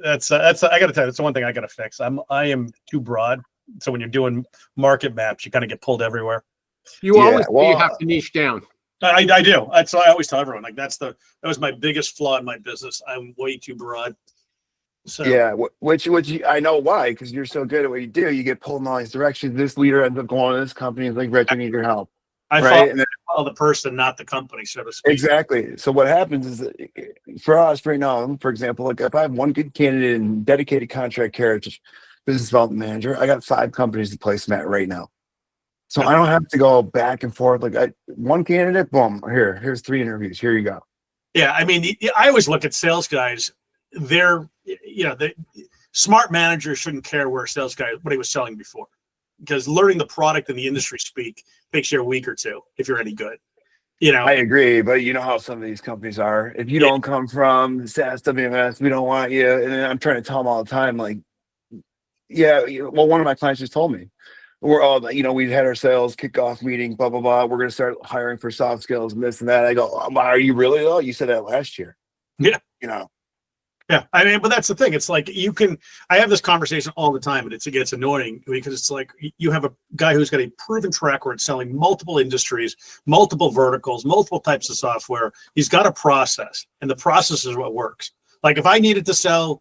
that's I got to tell you, that's the one thing I got to fix. I am too broad. So when you're doing market maps, you kind of get pulled everywhere. You always say you have to niche down. I do. That's why I always tell everyone, like, that was my biggest flaw in my business. I'm way too broad. So yeah, which I know why, because you're so good at what you do. You get pulled in all these directions. This leader ends up going to this company and like, Rich, I need your help. I follow the person, not the company, so to speak. Exactly. So what happens is that for us right now, for example, like if I have one good candidate in dedicated contract carriage business development manager, I got 5 companies to place them at right now. So I don't have to go back and forth. Like one candidate, boom, here's 3 interviews. Here you go. Yeah, I mean, I always look at sales guys. The smart managers shouldn't care where a sales guy, what he was selling before, because learning the product and the industry speak takes you a week or 2 if you're any good. I agree, but you know how some of these companies are. If you don't come from SaaS WMS, we don't want you. And then I'm trying to tell them all the time, like, yeah, well, one of my clients just told me, we're all, we had our sales kickoff meeting, blah, blah, blah. We're going to start hiring for soft skills and this and that. I go, are you really though? You said that last year. Yeah. Yeah. I mean, but that's the thing. It's like I have this conversation all the time, and it gets annoying because it's like you have a guy who's got a proven track record selling multiple industries, multiple verticals, multiple types of software. He's got a process, and the process is what works. Like if I needed to sell,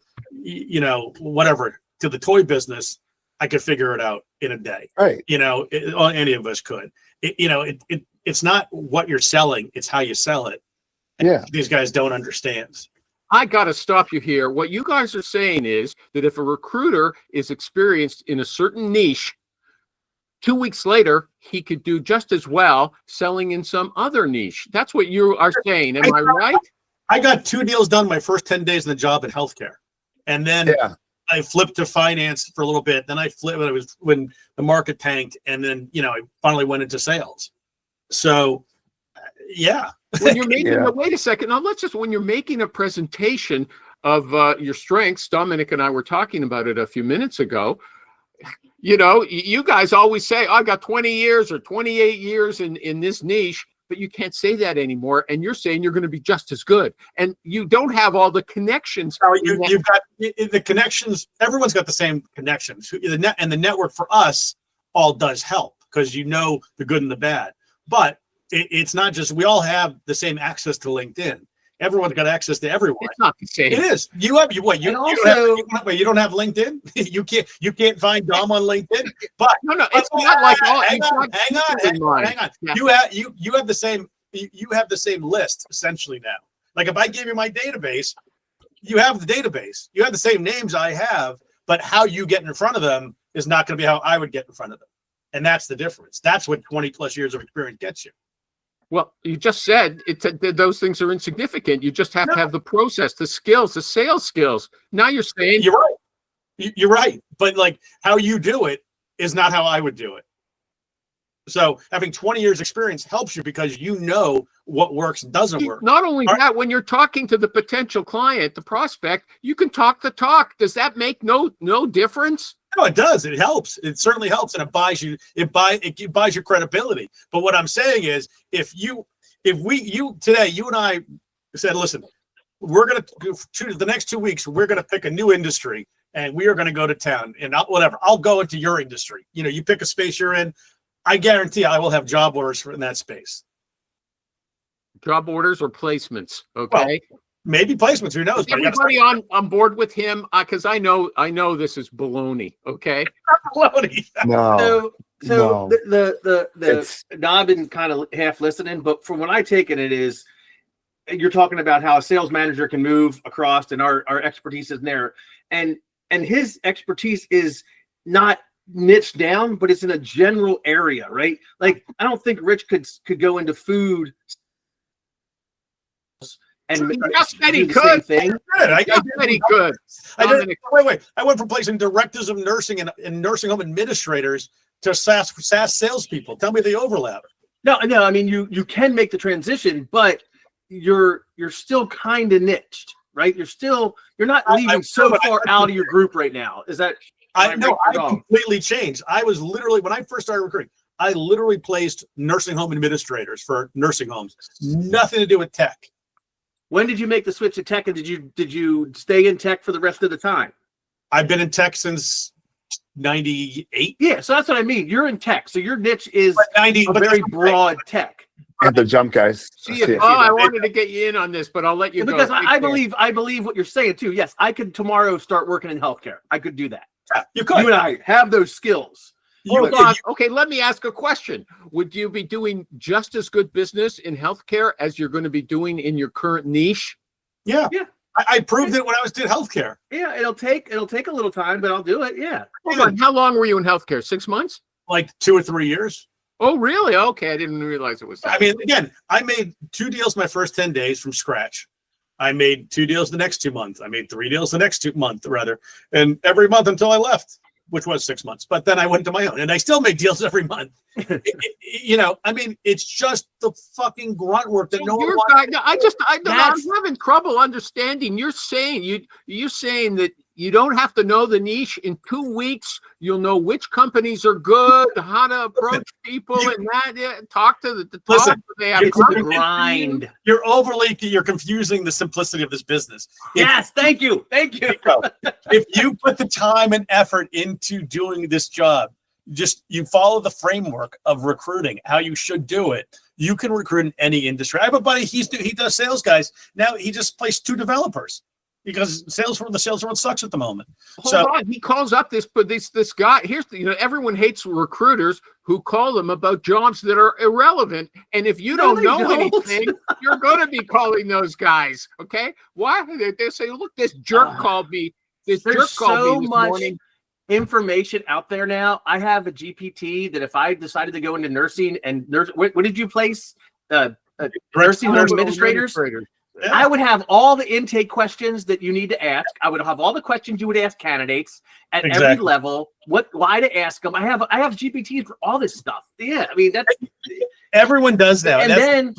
whatever to the toy business, I could figure it out in a day. Right. Any of us could. It's not what you're selling; it's how you sell it. Yeah. These guys don't understand. I got to stop you here. What you guys are saying is that if a recruiter is experienced in a certain niche, 2 weeks later, he could do just as well selling in some other niche. That's what you are saying. Am I right? I got 2 deals done my first 10 days in the job in healthcare. And then I flipped to finance for a little bit. Then I flipped when the market tanked. And then, I finally went into sales. So, yeah. When you're making wait a second. Now when you're making a presentation of your strengths, Dominic and I were talking about it a few minutes ago. You guys always say, I got 20 years or 28 years in this niche, but you can't say that anymore. And you're saying you're going to be just as good. And you don't have all the connections. You've got the connections. Everyone's got the same connections. And the network for us all does help because the good and the bad. But it's not just, we all have the same access to LinkedIn. Everyone's got access to everyone. It's not the same. It is. You don't have LinkedIn? you can't find Dom on LinkedIn? But no, it's not like all. Hang on. Yeah. You have the same list essentially now. Like if I give you my database, you have the database. You have the same names I have, but how you get in front of them is not going to be how I would get in front of them. And that's the difference. That's what 20 plus years of experience gets you. Well, you just said those things are insignificant. You just have to have the process, the skills, the sales skills. Now you're saying you're right. You're right. But like how you do it is not how I would do it. So having 20 years experience helps you because you know what works and doesn't work. Not only that, when you're talking to the potential client, the prospect, you can talk the talk. Does that make no difference? No, it does. It helps. It certainly helps, and it buys you credibility. But what I'm saying is, if you and I said, listen, we're going to the next 2 weeks, we're going to pick a new industry, and we are going to go to town, and I'll go into your industry. You pick a space you're in. I guarantee I will have job orders in that space. Job orders or placements, okay? Well, maybe placements. Who knows? Is everybody on board with him? Because I know this is baloney. Okay. Baloney. No. So now I've been kind of half listening, but from what I take it is you're talking about how a sales manager can move across, and our expertise is there, and his expertise is not niche down, but it's in a general area, right? Like I don't think Rich could go into food. And just said he could. I said he could. Wait. I went from placing directors of nursing and nursing home administrators to SaaS salespeople. Tell me the overlap. No. I mean, you can make the transition, but you're still kind of niched, right? You're not leaving so far out of your group right now. Is that? I completely changed. I was literally, when I first started recruiting, I literally placed nursing home administrators for nursing homes. Nothing to do with tech. When did you make the switch to tech, and did you stay in tech for the rest of the time? I've been in tech since 98. Yeah, so that's what I mean. You're in tech, so your niche is a But very broad tech. At the jump, guys. See it. Oh, I wanted to get you in on this, but I'll let you go. Because I believe what you're saying too. Yes, I could tomorrow start working in healthcare. I could do that. Yeah, you could. You and I have those skills. Hold on. Okay, let me ask a question. Would you be doing just as good business in healthcare as you're going to be doing in your current niche? Yeah. Yeah. I proved it when I did healthcare. Yeah, it'll take a little time, but I'll do it. Yeah. Hold on. How long were you in healthcare? 6 months? Like 2 or 3 years. Oh, really? Okay, I didn't realize it was that. I mean, again, I made 2 deals my first 10 days from scratch. I made 2 deals the next 2 months. I made 3 deals the next 2 months, rather, and every month until I left, which was 6 months. But then I went to my own, and I still make deals every month. I mean, it's just the fucking grunt work that no one wants. I'm having trouble understanding. You're saying that you don't have to know the niche. In 2 weeks, you'll know which companies are good, how to approach people, talk to the top. It's the grind. You're confusing the simplicity of this business. Yes, thank you. If you put the time and effort into doing this job, you follow the framework of recruiting, how you should do it. You can recruit in any industry. I have a buddy, he does sales guys. Now he just placed 2 developers because the sales world sucks at the moment. Hold on. He calls up this guy. Everyone hates recruiters who call them about jobs that are irrelevant. And if you don't know anything, you're going to be calling those guys. Okay? Why? They say, look, this jerk called me. This jerk called me this morning. Information out there now. I have a GPT that if I decided to go into nursing and what did you place? Nursing administrators. Yeah. I would have all the intake questions that you need to ask. I would have all the questions you would ask candidates at every level. Why to ask them? I have GPTs for all this stuff. Yeah, I mean everyone does now, and then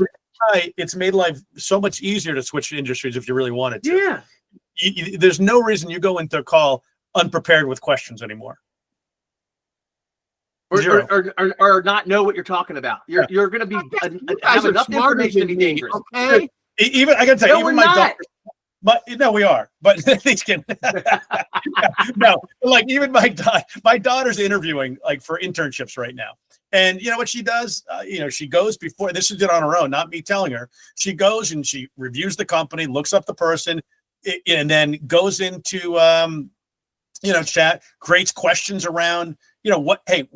it's made life so much easier to switch industries if you really wanted to. Yeah, there's no reason you go into a call unprepared with questions anymore. Or not know what you're talking about. You're going to be have enough information to be dangerous. Okay. Even I gotta tell you, even my daughter, but no, we are. But these can no, like even my daughter's interviewing like for internships right now. And you know what she does? She goes before this is it on her own, not me telling her. She goes and she reviews the company, looks up the person, and then goes into chat, creates questions around. I'm interviewing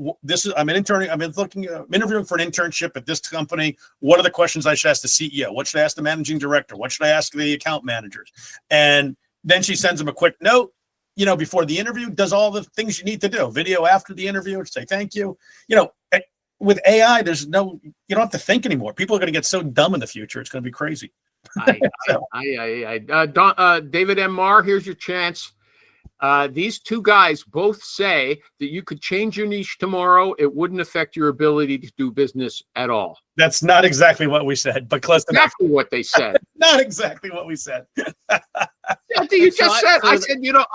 for an internship at this company. What are the questions I should ask the CEO? What should I ask the managing director? What should I ask the account managers? And then she sends them a quick note, before the interview, does all the things you need to do. Video after the interview, say thank you. With AI, you don't have to think anymore. People are going to get so dumb in the future. It's going to be crazy. David M. Marr, here's your chance. These 2 guys both say that you could change your niche tomorrow. It wouldn't affect your ability to do business at all. That's not exactly what we said, but close enough. Exactly what they said. Not exactly what we said. You just said. I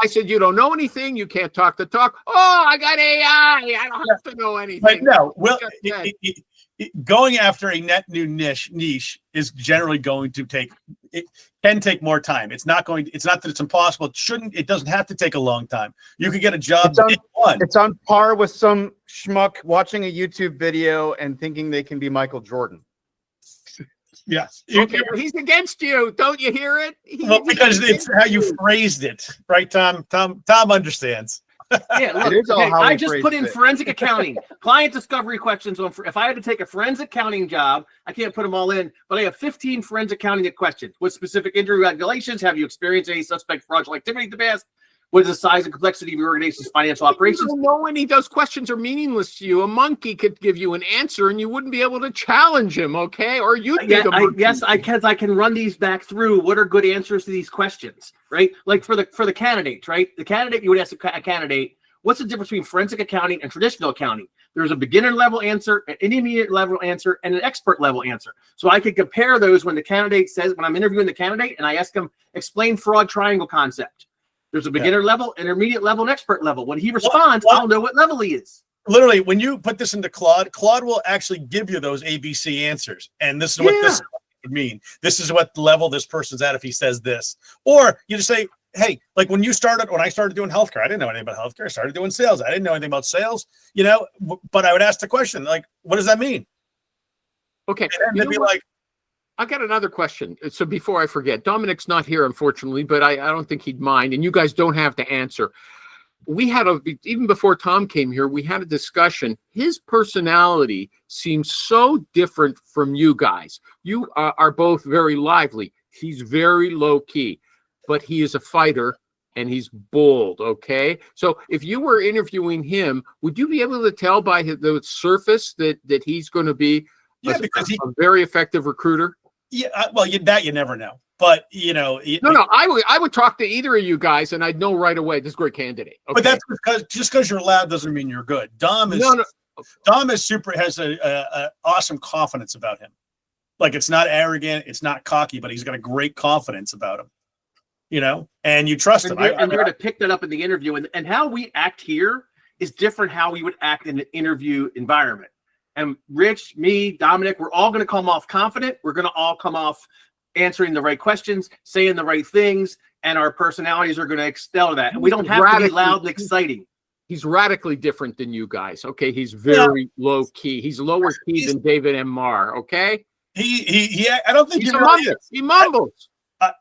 said you don't know anything. You can't talk the talk. Oh, I got AI. I don't have to know anything. But no, going after a net new niche is generally going to can take more time. It's not that it's impossible. It doesn't have to take a long time. You could get a job. It's on par with some schmuck watching a YouTube video and thinking they can be Michael Jordan. Yes. Okay, he's against you. Don't you hear it? Because it's how you phrased it, right, Tom? Tom understands. Yeah, look, I just put in forensic accounting, client discovery questions. If I had to take a forensic accounting job, I can't put them all in, but I have 15 forensic accounting questions. What specific injury regulations? Have you experienced any suspect fraudulent activity in the past? What is the size and complexity of your organization's financial operations? You don't know any of those questions are meaningless to you. A monkey could give you an answer and you wouldn't be able to challenge him, okay? Or you'd be the monkey. Yes, I can run these back through. What are good answers to these questions, right? Like for the candidates, right? The candidate, you would ask a candidate, what's the difference between forensic accounting and traditional accounting? There's a beginner level answer, an intermediate level answer, and an expert level answer. So I could compare those when I'm interviewing the candidate and I ask them, explain fraud triangle concept. There's a beginner level, intermediate level, and expert level. When he responds, I'll know what level he is. Literally, when you put this into Claude will actually give you those ABC answers. And this is what this would mean. This is what level this person's at if he says this. Or you just say, hey, like when I started doing healthcare, I didn't know anything about healthcare. I started doing sales. I didn't know anything about sales, but I would ask the question, like, what does that mean? Okay. And they'd be like, I got another question. So before I forget, Dominic's not here, unfortunately, but I don't think he'd mind. And you guys don't have to answer. Even before Tom came here, we had a discussion. His personality seems so different from you guys. You are both very lively. He's very low key, but he is a fighter and he's bold. Okay. So if you were interviewing him, would you be able to tell by the surface that he's going to be a very effective recruiter? Yeah. Well, you never know. But I would talk to either of you guys, and I'd know right away this is a great candidate. Okay. But that's because you're loud doesn't mean you're good. Dom has a awesome confidence about him. Like it's not arrogant, it's not cocky, but he's got a great confidence about him. And you trust him. And you're to pick that up in the interview, and how we act here is different how we would act in an interview environment. And Rich, me, Dominic, we're all going to come off confident. We're going to all come off answering the right questions, saying the right things, and our personalities are going to excel that. And we don't have to be loud and exciting. He's radically different than you guys. Okay, he's very low key. He's lower key than David M. Marr. Okay, I don't think he mumbles.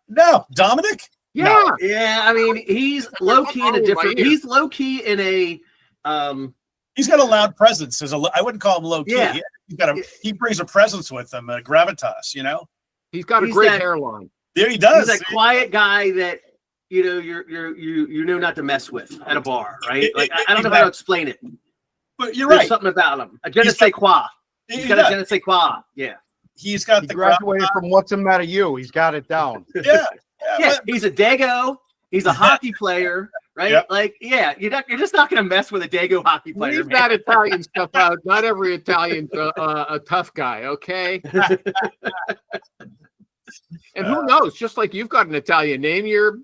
No, Dominic. Yeah, yeah. I mean, he's low key in a different. He's low key in a. He's got a loud presence. I wouldn't call him low key. Yeah. He brings a presence with him, a gravitas. He's got a great hairline. There he does. He's that quiet guy that you know not to mess with at a bar, right? Like I don't know how to explain it. But you're There's right. something about him. A je ne sais quoi. He's got a je ne sais quoi. Yeah. He's got He the graduated from What's the Matter You. He's got it down. Yeah. He's a Dago. He's a hockey player, right? Yep. Like, you're just not going to mess with a Dago hockey player. Leave that Italian stuff out. Not every Italian's a tough guy, okay? And who knows? Just like you've got an Italian name, your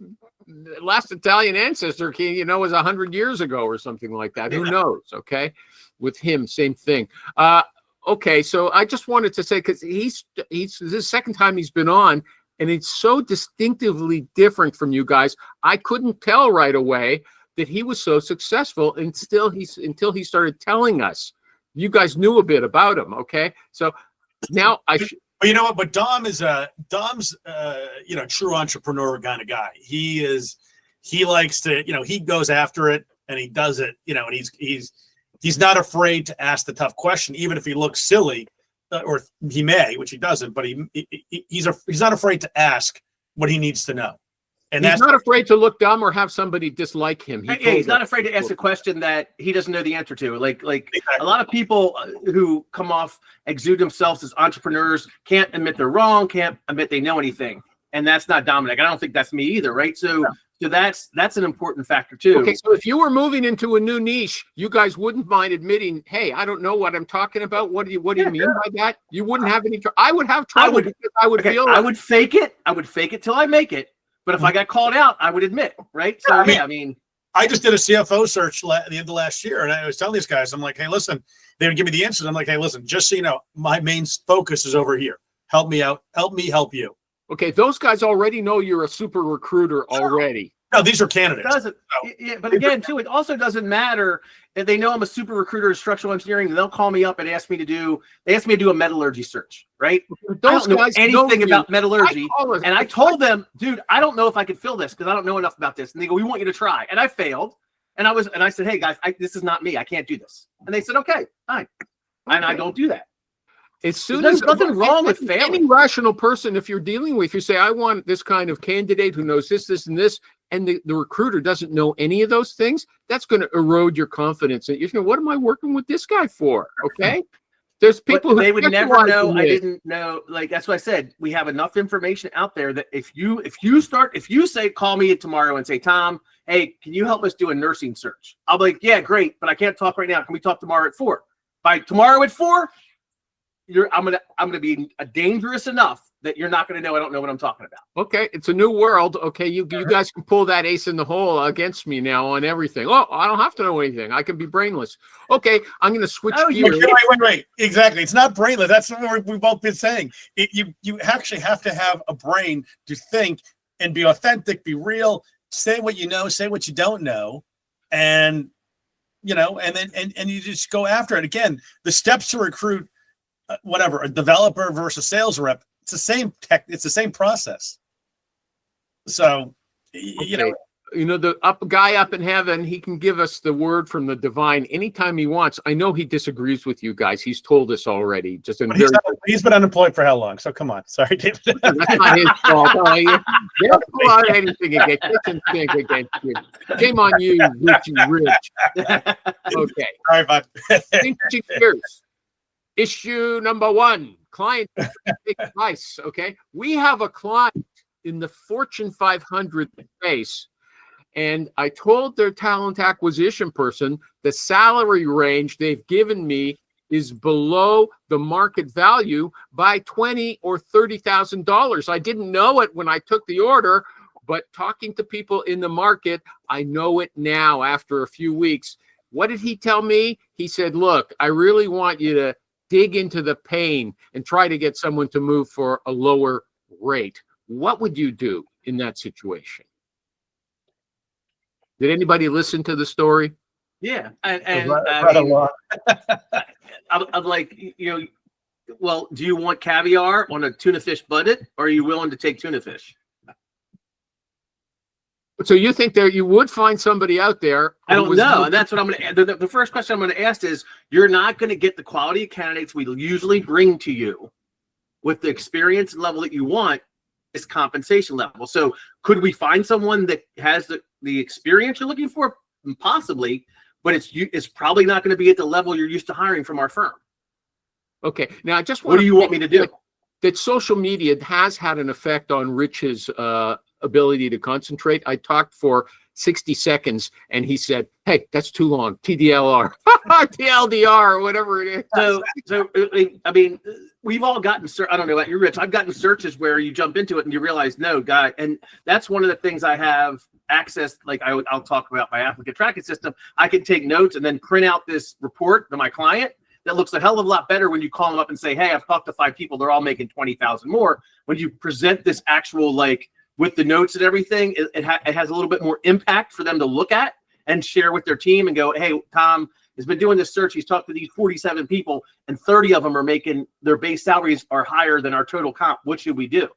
last Italian ancestor was 100 years ago or something like that. Who knows? Okay, with him, same thing. Okay, so I just wanted to say because he's this is the second time he's been on. And it's so distinctively different from you guys. I couldn't tell right away that he was so successful until he started telling us. You guys knew a bit about him, okay? So now But you know what? But Dom's true entrepreneur kind of guy. He likes to, he goes after it and he does it, and he's not afraid to ask the tough question, even if he looks silly. Or he may, which he doesn't, but he's not afraid to ask what he needs to know, and he's not afraid to look dumb or have somebody dislike him. He's not afraid to ask a question that he doesn't know the answer to. Like exactly. A lot of people who exude themselves as entrepreneurs can't admit they're wrong, can't admit they know anything, and that's not Dominic. I don't think that's me either, right? So that's an important factor too. Okay, so if you were moving into a new niche, you guys wouldn't mind admitting, "Hey, I don't know what I'm talking about. What do you mean by that?" You wouldn't have any. I would have trouble because I would feel. I would fake it. I would fake it till I make it. But if I got called out, I would admit, right? So I mean, I just did a CFO search at the end of last year, and I was telling these guys, I'm like, "Hey, listen." They would give me the answers. I'm like, "Hey, listen, just so you know, my main focus is over here. Help me out. Help me help you." Okay, those guys already know you're a super recruiter already. No, these are candidates. But again, too, it also doesn't matter if they know I'm a super recruiter in structural engineering. They'll call me up and ask me to do a metallurgy search, right? Those I don't guys know anything about metallurgy, and I told them, dude, I don't know if I could fill this because I don't know enough about this. And they go, "We want you to try," and I failed. And I said, "Hey guys, this is not me. I can't do this." And they said, "Okay, fine," and I don't do that. As soon There's as nothing wrong with failing. Any rational person, if you're dealing with, you say, "I want this kind of candidate who knows this, this, and this," and the recruiter doesn't know any of those things, that's going to erode your confidence. And you know, what am I working with this guy for? Okay. There's people who they would never know. I didn't know. Like that's what I said. We have enough information out there that if you say, call me tomorrow and say, "Tom, hey, can you help us do a nursing search?" I'll be like, "Yeah, great, but I can't talk right now. Can we talk tomorrow at 4?" By tomorrow at 4, I'm gonna be dangerous enough that you're not going to know I don't know what I'm talking about. Okay, it's a new world. Okay, you guys can pull that ace in the hole against me now on everything. Oh, I don't have to know anything. I can be brainless. Okay, I'm going to switch gears. Wait. Exactly. It's not brainless. That's what we've both been saying. You actually have to have a brain to think and be authentic, be real, say what you know, say what you don't know, and and you just go after it. Again, the steps to recruit a developer versus sales rep, it's the same it's the same process. So the guy up in heaven, he can give us the word from the divine anytime he wants. I know he disagrees with you guys. He's told us already. He's been unemployed for how long? So come on. Sorry, David. That's not his fault. You don't pull out anything against you. Shame on you, Richie Rich. Okay. All right, bud. Switching gears. Issue number 1, client advice. Okay. We have a client in the Fortune 500 space, and I told their talent acquisition person the salary range they've given me is below the market value by $20,000 or $30,000. I didn't know it when I took the order, but talking to people in the market, I know it now after a few weeks. What did he tell me? He said, look, I really want you to dig into the pain and try to get someone to move for a lower rate. What would you do in that situation? Did anybody listen to the story? Yeah, and I'm like, well, do you want caviar on a tuna fish budget, or are you willing to take tuna fish? So you think you would find somebody out there? I don't know, and that's what I'm going to. The first question I'm going to ask is: you're not going to get the quality of candidates we usually bring to you with the experience level that you want. Is compensation level. So could we find someone that has the experience you're looking for? Possibly, but it's probably not going to be at the level you're used to hiring from our firm. Okay. Now, I just what do you want me to do? That social media has had an effect on Rich's ability to concentrate. I talked for 60 seconds and he said, hey, that's too long. TDLR, TLDR, or whatever it is. So I mean, we've all gotten, I don't know about you, Rich. I've gotten searches where you jump into it and you realize, no, guy. And that's one of the things I have access. Like I'll talk about my applicant tracking system. I can take notes and then print out this report to my client that looks a hell of a lot better when you call them up and say, hey, I've talked to 5 people. They're all making 20,000 more. When you present this actual, like, with the notes and everything, it has a little bit more impact for them to look at and share with their team and go, hey, Tom has been doing this search. He's talked to these 47 people and 30 of them are making their base salaries are higher than our total comp. What should we do?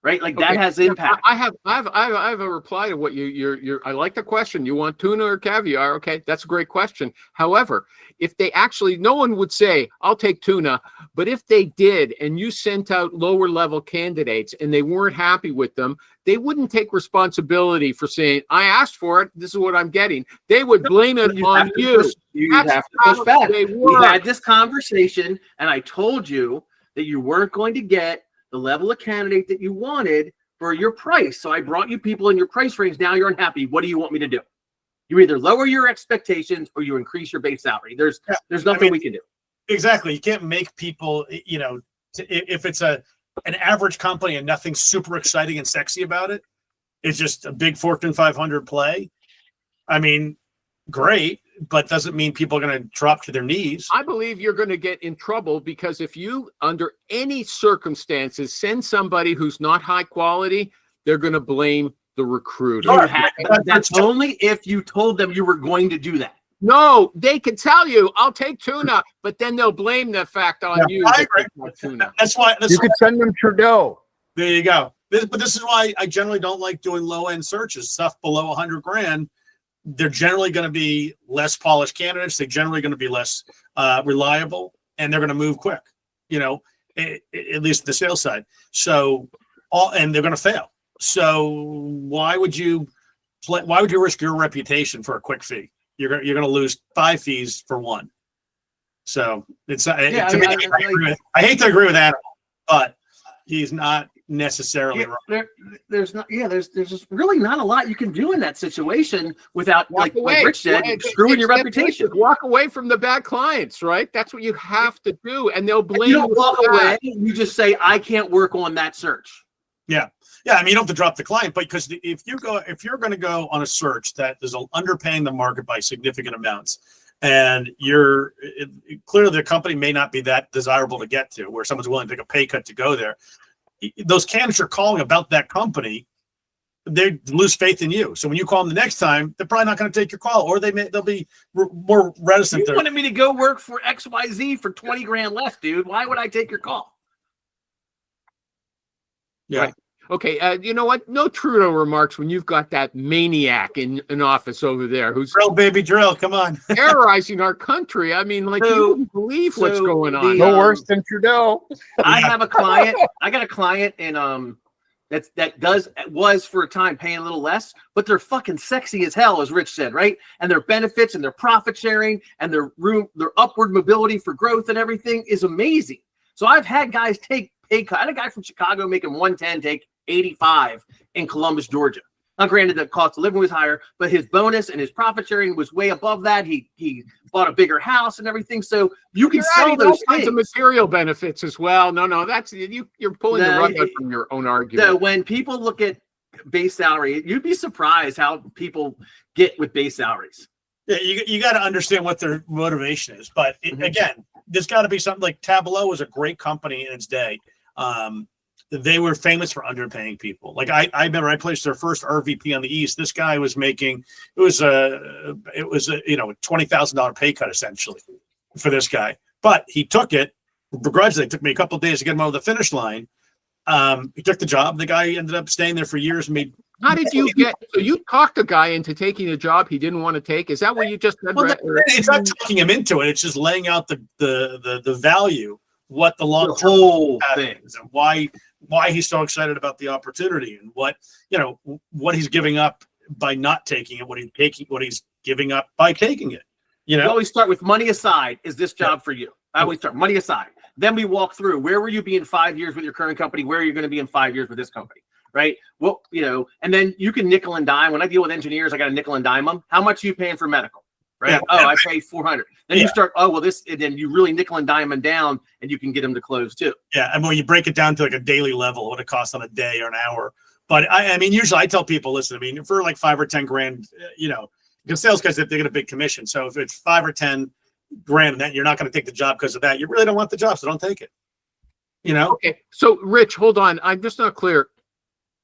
Right? Like that has impact. I have a reply to what you're I like the question. You want tuna or caviar? Okay, that's a great question. However, if they actually, no one would say, I'll take tuna, but if they did and you sent out lower level candidates and they weren't happy with them, they wouldn't take responsibility for saying, I asked for it, this is what I'm getting. They would blame it on you. You have to push back. We had this conversation and I told you that you weren't going to get the level of candidate that you wanted for your price. So I brought you people in your price range. Now you're unhappy. What do you want me to do? You either lower your expectations or you increase your base salary. There's nothing we can do. Exactly. You can't make people, if it's an average company and nothing super exciting and sexy about it, it's just a big Fortune 500 play. I mean, great, but doesn't mean people are going to drop to their knees. I believe you're going to get in trouble because if you, under any circumstances, send somebody who's not high quality, they're going to blame the recruiter. That's only if you told them you were going to do that. No, they can tell you, I'll take tuna, but then they'll blame the fact on you. I agree. That's why you could send them Trudeau. There you go. But this is why I generally don't like doing low-end searches, stuff below 100 grand. They're generally going to be less polished candidates. They're generally going to be less reliable, and they're going to move quick, at least the sales side. So, and they're going to fail. So why would you risk your reputation for a quick fee? You're going to lose 5 fees for 1. So it's I hate to agree with Animal, but he's not necessarily wrong. There's just really not a lot you can do in that situation without like Rich said, Well, screwing your reputation. Walk away from the bad clients, right? That's what you have to do, and they'll blame You don't walk for away. that. You just say, I can't work on that search. Yeah. Yeah. I mean, you don't have to drop the client, but because if you're going to go on a search that is underpaying the market by significant amounts, and clearly the company may not be that desirable to get to, where someone's willing to take a pay cut to go there. Those candidates are calling about that company, they lose faith in you. So when you call them the next time, they're probably not going to take your call, or they'll be more reticent. You wanted me to go work for XYZ for 20 grand less, dude. Why would I take your call? Yeah. Right. Okay, you know what? No Trudeau remarks when you've got that maniac in an office over there who's Drill, baby, drill. Come on. terrorizing our country. I mean, like, you wouldn't believe what's going on. No worse than Trudeau. I have a client. I got a client in was for a time paying a little less, but they're fucking sexy as hell, as Rich said, right? And their benefits and their profit sharing and their upward mobility for growth and everything is amazing. So I've had guys take pay cut. I had a guy from Chicago making 110 take 85 in Columbus, Georgia. Now, granted, the cost of living was higher, but his bonus and his profit sharing was way above that. He bought a bigger house and everything. So you can sell those kinds things. of material benefits as well. No, that's you're pulling the rug out from your own argument. So when people look at base salary, you'd be surprised how people get with base salaries. Yeah, you got to understand what their motivation is. But again, there's got to be something like Tableau was a great company in its day. They were famous for underpaying people. Like I remember I placed their first RVP on the East. This guy was making it was a $20,000 pay cut essentially for this guy, but he took it begrudgingly. It took me a couple of days to get him over the finish line. He took the job. The guy ended up staying there for years. And made. How did you get? So you talked a guy into taking a job he didn't want to take? Is that what you just said? Well, it's not talking him into it. It's just laying out the value, what the long whole thing is, and why he's so excited about the opportunity, and what he's giving up by not taking it, what he's giving up by taking it. We always start with money aside. Is this job for you? I always start money aside. Then we walk through where will you be in 5 years with your current company? Where are you going to be in 5 years with this company? Right. Well, and then you can nickel and dime. When I deal with engineers, I got to nickel and dime them. How much are you paying for medical? Right. Yeah. Oh, I pay $400. Then you start. Oh, well, this, and then you really nickel and dime them down, and you can get them to close too. Yeah, and when you break it down to like a daily level, what it costs on a day or an hour. But I mean, usually I tell people, listen, I mean, for like 5 or 10 grand, because sales guys, they get a big commission. So if it's 5 or 10 grand, then you're not going to take the job because of that. You really don't want the job, so don't take it. Okay. So, Rich, hold on. I'm just not clear.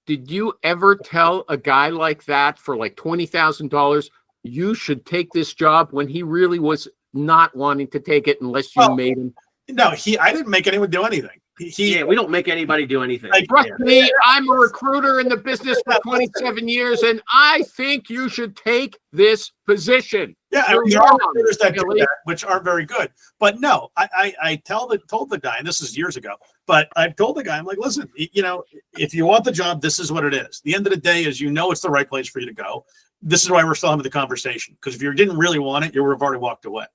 Did you ever tell a guy like that for like $20,000? You should take this job when he really was not wanting to take it unless you made him? No, I didn't make anyone do anything. We don't make anybody do anything. Trust me, I'm a recruiter in the business for 27 years, and I think you should take this position. Yeah, I mean, there are recruiters that do that, which aren't very good. But no, I told the guy, and this is years ago, but I've told the guy, I'm like, listen, if you want the job, this is what it is. The end of the day is it's the right place for you to go. This is why we're still having the conversation. Because if you didn't really want it, you would have already walked away.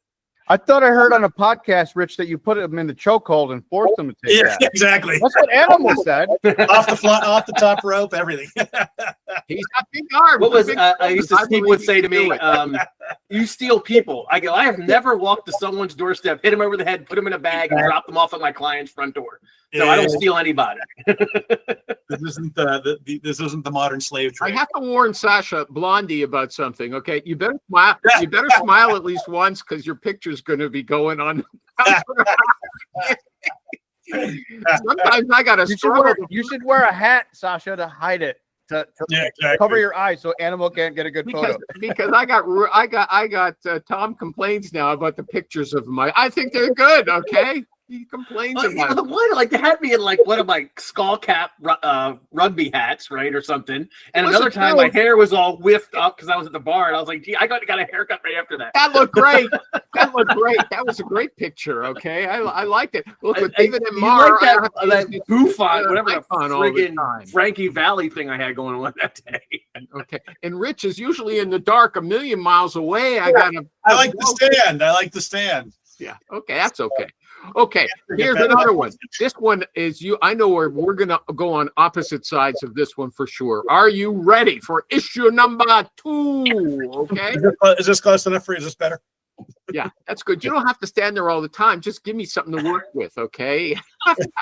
I thought I heard on a podcast, Rich, that you put him in the chokehold and forced him to take that. Exactly. That's what Animal said. off the top rope, everything. He's got big arms. What was I used to people would say to me, you steal people. I go, I have never walked to someone's doorstep, hit them over the head, put them in a bag, and drop them off at my client's front door. So I don't steal anybody. This isn't the modern slave trade. I have to warn Sasha Blondie about something. Okay, you better smile. You better smile at least once because your picture's going to be going on. Sometimes I got to. You should wear a hat, Sasha, to hide it. To cover your eyes so Animal can't get a good photo. Because I got Tom complains now about the pictures of my. I think they're good. Okay. He complains about the one like they had me in like one of my skull cap rugby hats, right, or something. And another time my hair was all whiffed up because I was at the bar, and I was like, "Gee, I got a haircut right after that." That looked great. That looked great. That was a great picture. Okay, I liked it. Look, with David and Mar, like that bouffant, whatever the friggin' Frankie Valley thing I had going on that day. Okay, and Rich is usually in the dark, a million miles away. I like the stand. I like the stand. Yeah. Okay, that's okay. Okay, here's better. another one. This one is you. I know we're gonna go on opposite sides of this one for sure. Are you ready for issue number 2? Okay. Is this close enough for you? Is this better? Yeah, that's good. You don't have to stand there all the time. Just give me something to work with, okay? In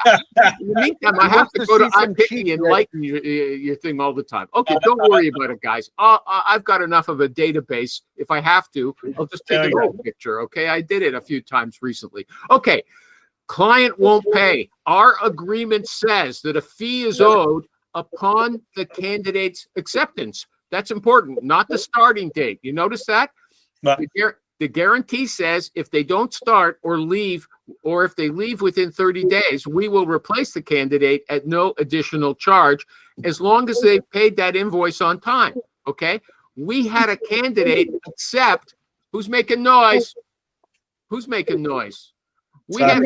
the meantime, I have to go to iPicky and lighten your thing all the time. Okay, don't worry about it, guys. I've got enough of a database. If I have to, I'll just take an old picture, okay? I did it a few times recently. Okay, client won't pay. Our agreement says that a fee is owed upon the candidate's acceptance. That's important, not the starting date. You notice that? No. The guarantee says if they don't start or leave, or if they leave within 30 days, we will replace the candidate at no additional charge as long as they've paid that invoice on time. Okay. We had a candidate accept. Who's making noise? Who's making noise? We had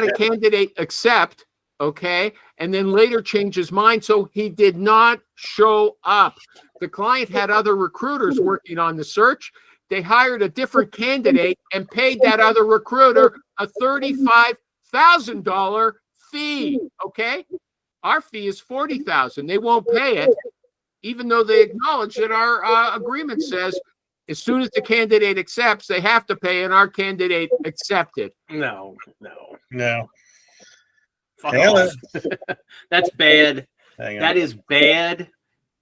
a candidate accept. Okay. And then later change his mind. So he did not show up. The client had other recruiters working on the search. They hired a different candidate and paid that other recruiter a $35,000 fee. Okay. Our fee is $40,000. They won't pay it, even though they acknowledge that our agreement says as soon as the candidate accepts, they have to pay, and our candidate accepted. No. Fuck Hang on. off. That's bad. Hang on. That is bad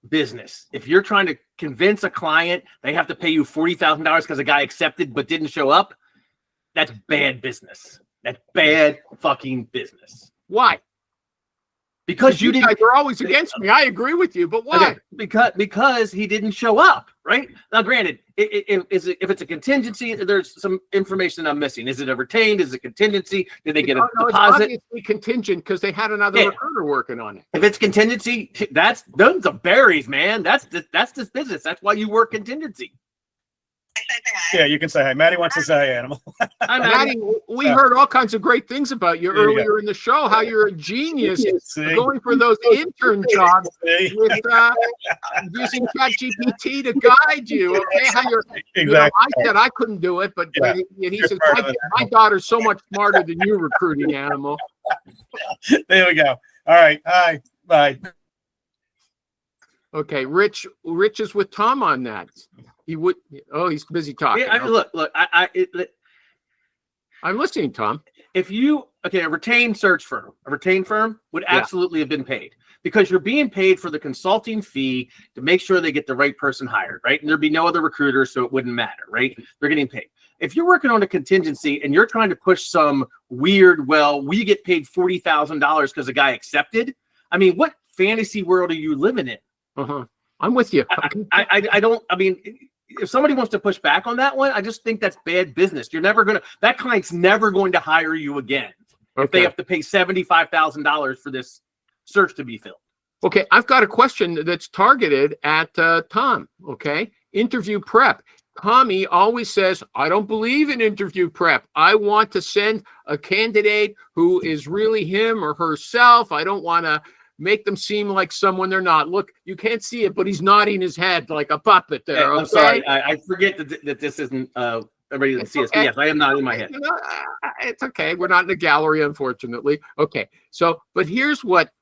business. If you're trying to convince a client they have to pay you $40,000 because a guy accepted but didn't show up, that's bad business. That's bad fucking business. Why? Because you guys didn't. are always against me. I agree with you, but why? Okay, because he didn't show up, right? Now, granted, if it's a contingency, there's some information I'm missing. Is it a retained? Is it contingency? Did they get a No, deposit? it's obviously contingent because they had another recruiter working on it. If it's contingency, those are berries, man. That's this business. That's why you work contingency. Yeah, you can say hi. Maddie wants to say hi, Animal. Maddie, we heard all kinds of great things about you earlier in the show, how you're a genius going for those intern jobs with using ChatGPT to guide you. Okay, how you're I said I couldn't do it, but he says my daughter's so much smarter than you, recruiting Animal. There we go. All right. Hi. Bye. Okay, Rich is with Tom on that. He would. Oh, he's busy talking. Yeah, look. I'm listening, Tom. If you a retained search firm, a retained firm would absolutely have been paid because you're being paid for the consulting fee to make sure they get the right person hired, right? And there'd be no other recruiter, so it wouldn't matter, right? They're getting paid. If you're working on a contingency and you're trying to push some weird, we get paid $40,000 because a guy accepted. I mean, what fantasy world are you living in? I'm with you. I don't. I mean, if somebody wants to push back on that one, I just think that's bad business. That client's never going to hire you again if they have to pay $75,000 for this search to be filled. Okay, I've got a question that's targeted at Tom. Okay, interview prep. Tommy always says, I don't believe in interview prep. I want to send a candidate who is really him or herself. I don't want to make them seem like someone they're not. Look, you can't see it, but he's nodding his head like a puppet there. I'm sorry. I forget that this isn't everybody that sees. Yes, I am nodding my head. It's okay. We're not in a gallery, unfortunately. Okay. But here's what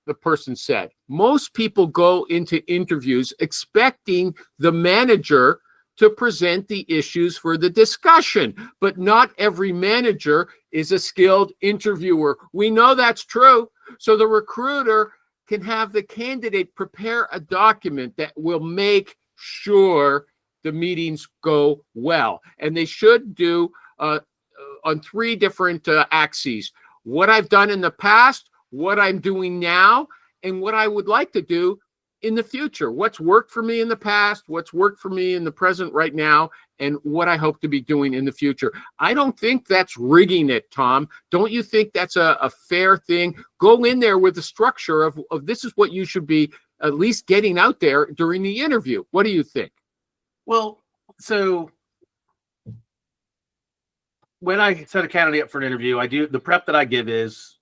the person said. Most people go into interviews expecting the manager to present the issues for the discussion, but not every manager is a skilled interviewer. We know that's true. So the recruiter can have the candidate prepare a document that will make sure the meetings go well. And they should do on 3 different axes. What I've done in the past, what I'm doing now, and what I would like to do in the future. What's worked for me in the past, what's worked for me in the present right now, and what I hope to be doing in the future. I don't think that's rigging it, Tom. Don't you think that's a fair thing? Go in there with the structure of this is what you should be at least getting out there during the interview. What do you think? Well, so when I set a candidate up for an interview, the prep that I give is,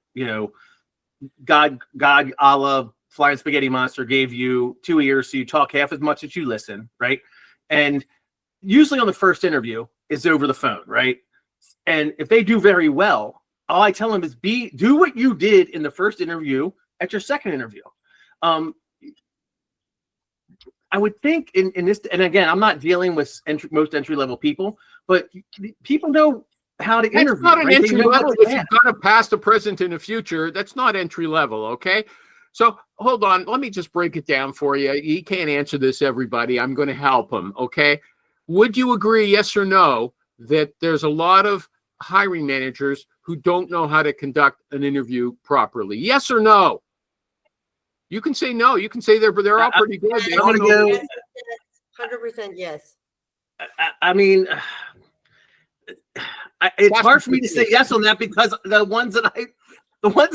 God a la Flying Spaghetti Monster gave you 2 ears, so you talk half as much as you listen, right? And usually on the first interview is over the phone, right? And if they do very well, all I tell them is do what you did in the first interview at your second interview. I would think in this, and again, I'm not dealing with most entry level people, but people know how to interview. That's not an right? entry They know level. what If to you've ask. got a past, a present, and a future, that's not entry level. Okay. So hold on. Let me just break it down for you. He can't answer this, everybody. I'm going to help him. Okay. Would you agree, yes or no, that there's a lot of hiring managers who don't know how to conduct an interview properly? Yes or no? You can say no. You can say they're all pretty good. They I all wanna know- go- 100% yes. I mean, it's hard for me to say yes on that because the ones that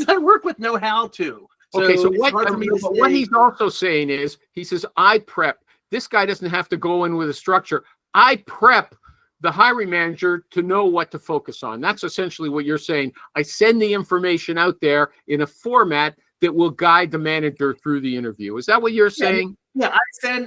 I work with know how to. Okay, so it's what, hard for me to what say- he's also saying is, he says, I prep. This guy doesn't have to go in with a structure. I prep the hiring manager to know what to focus on. That's essentially what you're saying. I send the information out there in a format that will guide the manager through the interview. Is that what you're saying? Yeah,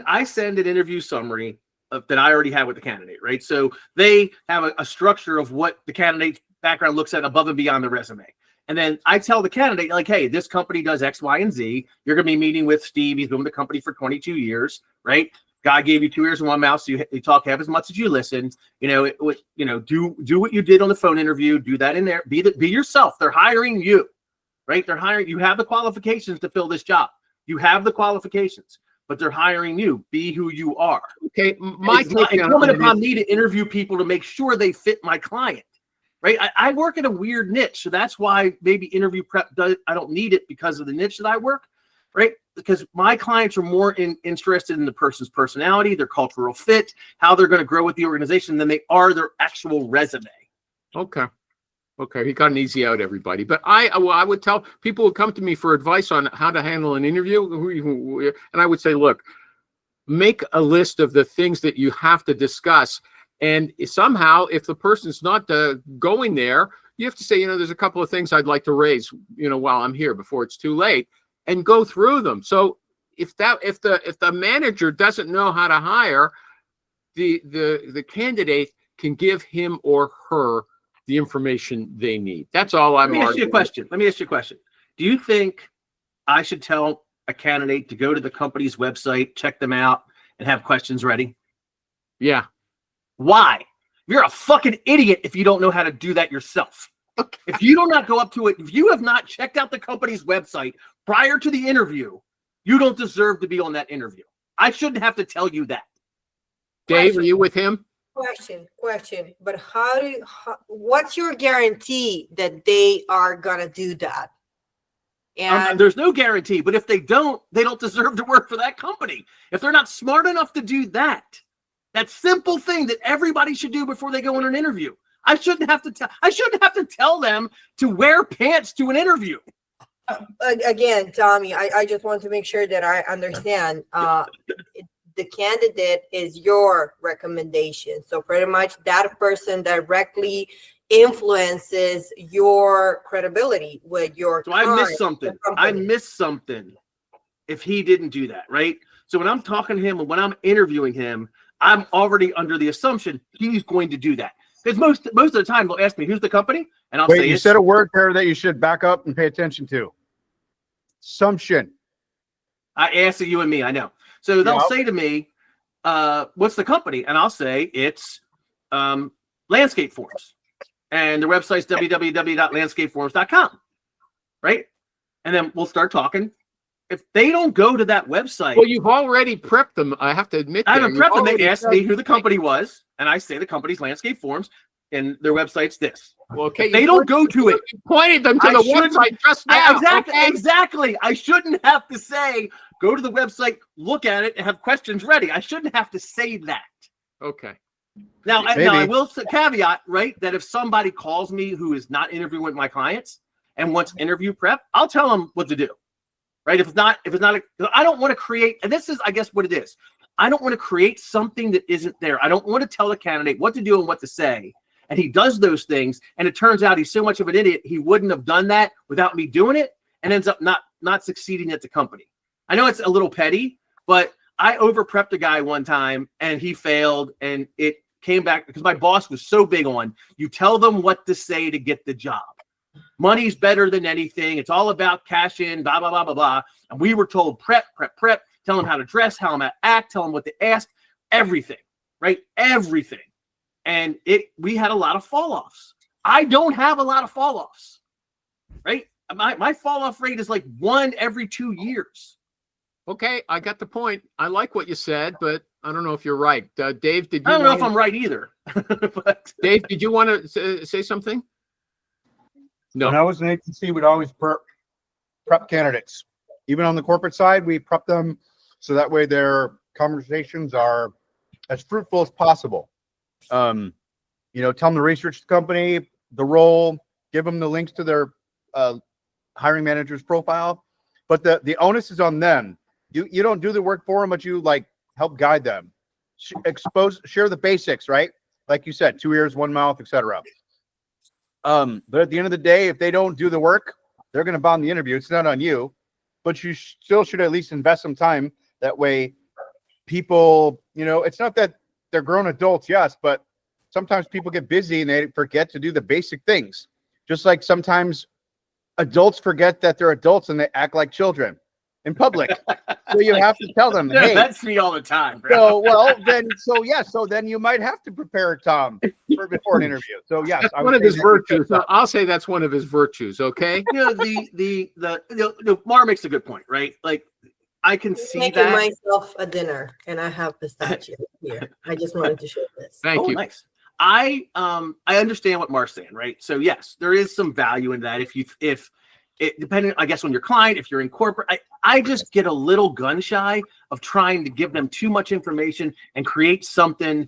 I send an interview summary that I already have with the candidate, right? So they have a structure of what the candidate's background looks at above and beyond the resume. And then I tell the candidate, like, hey, this company does X, Y, and Z. You're going to be meeting with Steve. He's been with the company for 22 years, right? God gave you 2 ears and 1 mouth, so you talk half as much as you listen. Do what you did on the phone interview. Do that in there. Be yourself. They're hiring you, right? They're hiring. You have the qualifications to fill this job. You have the qualifications, but they're hiring you. Be who you are. Okay, It's incumbent upon me to interview people to make sure they fit my client, right? I work in a weird niche, so that's why maybe interview prep I don't need it because of the niche that I work, right? Because my clients are more interested in the person's personality, their cultural fit, how they're going to grow with the organization than they are their actual resume. Okay. Okay, he got an easy out, everybody. But I would tell people who come to me for advice on how to handle an interview, and I would say, look, make a list of the things that you have to discuss. And somehow, if the person's not going there, you have to say, there's a couple of things I'd like to raise, while I'm here before it's too late, and go through them. So if the manager doesn't know how to hire, the candidate can give him or her the information they need. That's all I'm Let me ask you a arguing. question. Do you think I should tell a candidate to go to the company's website, check them out, and have questions ready? Yeah. Why? You're a fucking idiot if you don't know how to do that yourself. Okay. If you do not go up to it, if you have not checked out the company's website prior to the interview, you don't deserve to be on that interview. I shouldn't have to tell you that. Dave, are you with him? Question. But what's your guarantee that they are gonna do that? And There's no guarantee, but if they don't deserve to work for that company. If they're not smart enough to do that simple thing that everybody should do before they go on an interview. I shouldn't have to tell them to wear pants to an interview. again, Tommy, I just want to make sure that I understand. The candidate is your recommendation. So pretty much that person directly influences your credibility with your So I client, missed something. the I company. missed something if he didn't do that, right? So when I'm talking to him and when I'm interviewing him, I'm already under the assumption he's going to do that. Because most of the time they'll ask me, who's the company? And I'll Wait, say, you it's- said a word there that you should back up and pay attention to. Assumption. I asked you and me, I know. So they'll Yeah. say to me, what's the company? And I'll say it's Landscape Forms. And the website's www.landscapeforms.com. Right? And then we'll start talking. If they don't go to that website, Well, you've already prepped them. I have to admit. I haven't you've prepped them. They already asked said- me who the company was, and I say the company's Landscape Forms, and their website's this. Well, okay, If they don't go to it, You pointed them to I the shouldn't- website just now. okay? Exactly. I shouldn't have to say, go to the website, look at it, and have questions ready. I shouldn't have to say that. Okay. Now I Maybe. will say, caveat, right, that if somebody calls me who is not interviewing with my clients and wants interview prep, I'll tell them what to do. Right? If it's not, I don't want to create, and this is, I guess, what it is. I don't want to create something that isn't there. I don't want to tell the candidate what to do and what to say. And he does those things, and it turns out he's so much of an idiot, he wouldn't have done that without me doing it, and ends up not succeeding at the company. I know it's a little petty, but I over prepped a guy one time, and he failed, and it came back because my boss was so big on you tell them what to say to get the job. Money's better than anything. It's all about cash in, blah, blah, blah, blah, blah. And we were told prep, tell them how to dress, how to act, tell them what to ask, everything, right? Everything. And we had a lot of fall offs. I don't have a lot of fall offs, right? My fall off rate is like 1 every 2 years. Okay, I got the point. I like what you said, but I don't know if you're right. Dave, did you? I don't know if I'm right either. But Dave, did you want to say something? No. When I was in agency, we'd always prep candidates. Even on the corporate side, we prep them so that way their conversations are as fruitful as possible. Tell them to research the company, the role, give them the links to their hiring manager's profile. But the onus is on them. You don't do the work for them, but you help guide them. Share the basics, right? Like you said, 2 ears, 1 mouth, etc. But at the end of the day, if they don't do the work, they're going to bomb the interview. It's not on you, but you still should at least invest some time. That way people, it's not that they're grown adults, yes, but sometimes people get busy and they forget to do the basic things. Just like sometimes adults forget that they're adults and they act like children in public. So you have to tell them, hey, that's me all the time, bro. So then you might have to prepare Tom before an interview. So yes, that's one of his virtues. I'll say that's one of his virtues. Okay. Mar makes a good point, right? Like I can see making that. myself a dinner, and I have pistachio here. I just wanted to share this. Thank you. Nice. I understand what Mar's saying, right? So yes, there is some value in that. If it depending, I guess, on your client, if you're in corporate, I just get a little gun shy of trying to give them too much information and create something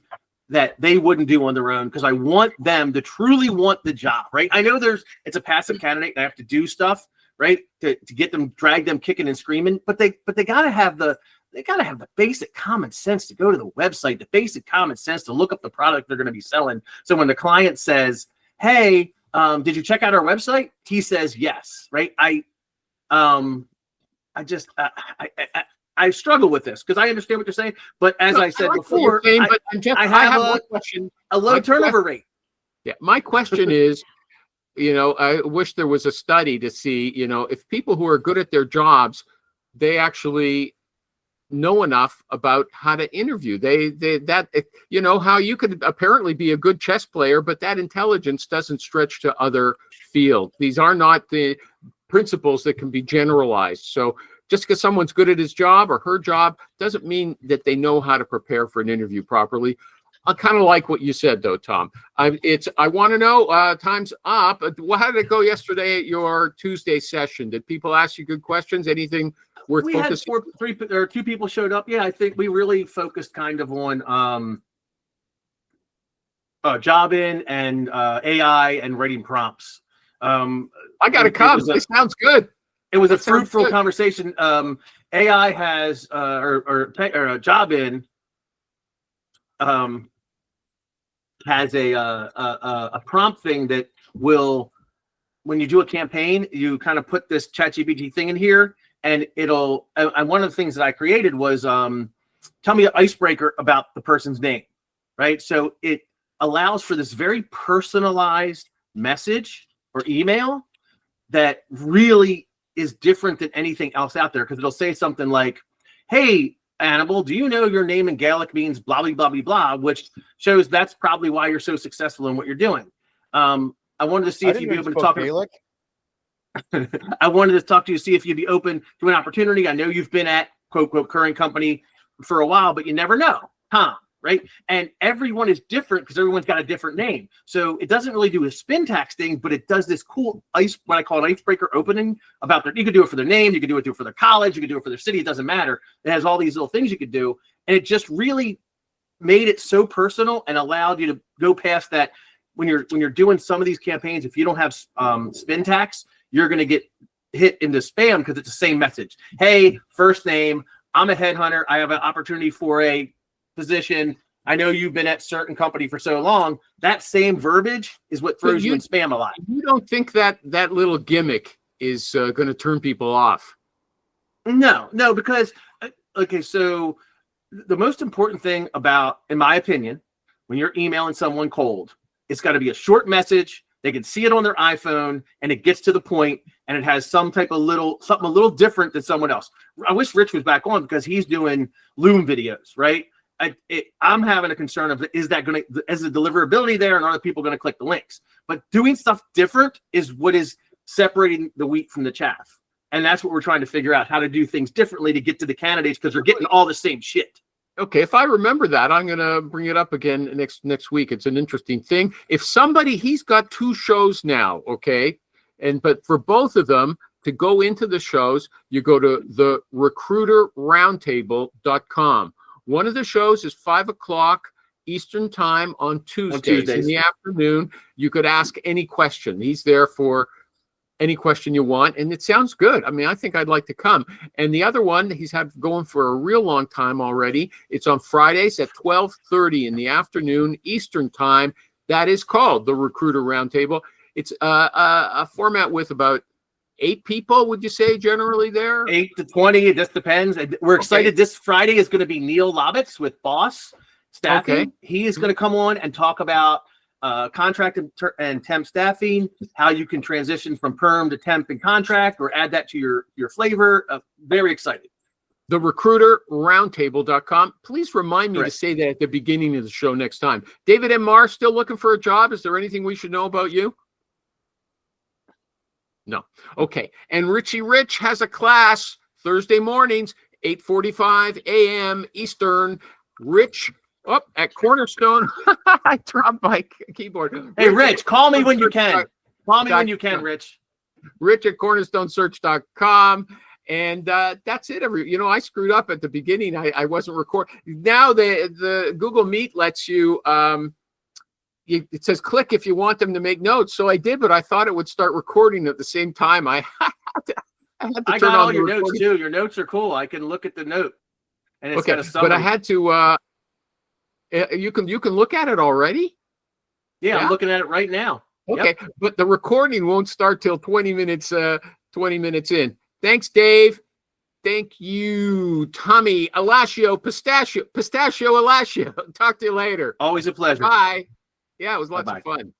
that they wouldn't do on their own, because I want them to truly want the job, right? I know it's a passive candidate. I have to do stuff, right, to get them, drag them kicking and screaming, but they gotta have the basic common sense to go to the website, the basic common sense to look up the product they're going to be selling. So when the client says, hey, did you check out our website? He says yes, right? I struggle with this because I understand what you're saying, but as I said before, I have a low turnover rate. Yeah, my question is, I wish there was a study to see, if people who are good at their jobs, they actually know enough about how to interview. How you could apparently be a good chess player, but that intelligence doesn't stretch to other fields. These are not the principles that can be generalized. So just because someone's good at his job or her job doesn't mean that they know how to prepare for an interview properly. I kind of like what you said, though, Tom. I want to know, time's up. How did it go yesterday at your Tuesday session? Did people ask you good questions? Anything worth focusing? We had 2 people showed up. Yeah, I think we really focused kind of on job in and AI and writing prompts. I got to come. This sounds good. It was a fruitful conversation. AI has or job in has a prompt thing that will, when you do a campaign, you kind of put this ChatGPT thing in here, and it'll. And one of the things that I created was tell me an icebreaker about the person's name, right? So it allows for this very personalized message or email that really is different than anything else out there, because it'll say something like, hey, Annabelle, do you know your name in Gaelic means blah, blah, blah, blah, blah, which shows that's probably why you're so successful in what you're doing. I wanted to see if you'd be open to talking. I wanted to talk to you, see if you'd be open to an opportunity. I know you've been at quote, quote, current company for a while, but you never know, Tom, right? And everyone is different because everyone's got a different name. So it doesn't really do a spin tax thing, but it does this cool what I call an icebreaker opening about you could do it for their name, you could do it for their college, you could do it for their city, it doesn't matter. It has all these little things you could do. And it just really made it so personal and allowed you to go past that. When you're doing some of these campaigns, if you don't have spin tax, you're going to get hit into spam because it's the same message. Hey, first name, I'm a headhunter. I have an opportunity for a position. I know you've been at certain company for so long. That same verbiage is what throws you in spam a lot. You don't think that little gimmick is going to turn people off? No, because, okay, so the most important thing about, in my opinion, when you're emailing someone cold, it's got to be a short message. They can see it on their iPhone and it gets to the point and it has some type of something a little different than someone else. I wish Rich was back on because he's doing Loom videos, right? I'm having a concern of, is the deliverability there and are the people going to click the links? But doing stuff different is what is separating the wheat from the chaff. And that's what we're trying to figure out, how to do things differently to get to the candidates because they're getting all the same shit. Okay, if I remember that, I'm gonna bring it up again next week. It's an interesting thing. If somebody, he's got 2 shows now, okay, but for both of them to go into the shows, you go to the recruiterroundtable.com. One of the shows is 5:00 Eastern time on Tuesdays in the afternoon. You could ask any question. He's there for any question you want, and it sounds good. I mean, I think I'd like to come. And the other one, he's had going for a real long time already. It's on Fridays at 12:30 in the afternoon Eastern time. That is called the Recruiter Roundtable. It's a format with about 8 people, would you say, generally there? 8 to 20, it just depends. We're excited. This Friday is going to be Neil Lobitz with Boss Staffing. Okay. He is going to come on and talk about contract and temp staffing, how you can transition from perm to temp and contract or add that to your flavor. Very excited. The recruiterroundtable.com. Please remind me Correct. to say that at the beginning of the show next time. David M. Marr, still looking for a job? Is there anything we should know about you? No. Okay. And Richie Rich has a class Thursday mornings, 8:45 a.m. Eastern. Rich at Cornerstone. I dropped my keyboard. Hey, Rich, call me when you can. Call me when you can, Rich. Rich at cornerstonesearch.com. And that's it. I screwed up at the beginning. I wasn't recording. Now the Google Meet lets you, it says click if you want them to make notes. So I did, but I thought it would start recording at the same time. I had to I turn got on all the your notes recording. too. Your notes are cool. I can look at the note. And it's got a summary. But I had to, you can look at it already? Yeah, Yeah? I'm looking at it right now. Okay, but the recording won't start till 20 minutes in. Thanks, Dave. Thank you, Tommy Alascio, Pistachio Alascio. Talk to you later. Always a pleasure. Bye. Yeah, it was lots Bye-bye. of fun.